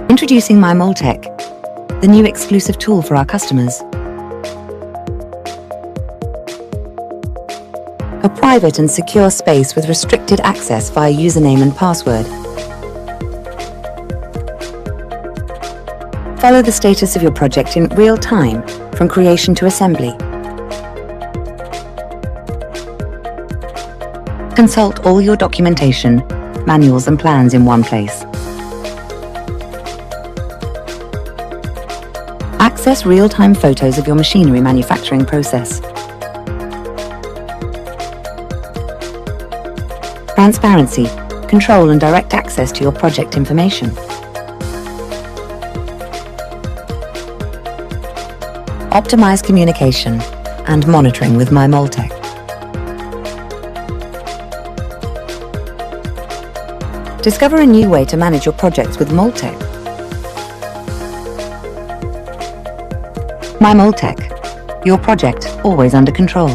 Introducing Mymoldtech, the new exclusive tool for our customers. A private and secure space with restricted access via username and password. Follow the status of your project in real time, from creation to assembly. Consult all your documentation, manuals and plans in one place. Access real-time photos of your machinery manufacturing process. Transparency, control and direct access to your project information. Optimize communication and monitoring with Mymoldtech. Discover a new way to manage your projects with Moldtech. Mymoldtech, your project always under control.